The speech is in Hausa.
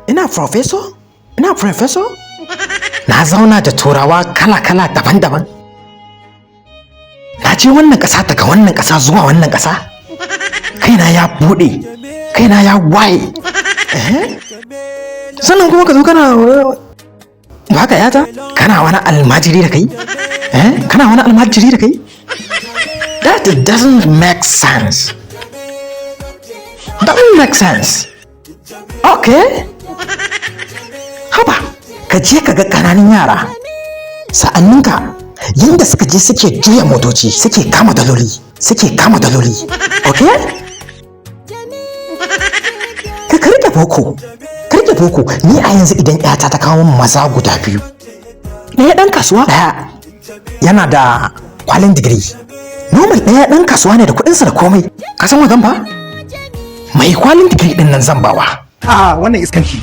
Ina professor? Ina professor? Na zauna da turawa kala-kala daban-daban. Na je wannan ƙasa daga wannan ƙasa zuwa wannan ƙasa. Kaina ya buɗe, kaina ya waye. Sannan kuma ka zo kana haka yata? Kana wani almajiri da kai? Kana wani almajiri da kai? That doesn't make sense. Doesn't make sense. Okay. Haba, ka je ka ga ƙananan yara. Sa'anninka yanda suka je suke juya motoci, suke kama daloli. Okay? Ka rike boko. Ni a yanzu idan ƴata ta kawo maza guda biyu. Ɗaya ɗan kasuwa, ɗaya yana da kwalin digiri. Normal ɗaya ɗan kasuwa ne da kuɗinsa da komai. Ka san wa zan ba? Mai kwalin digiri ɗin nan zan bawa. Wannan iskanci.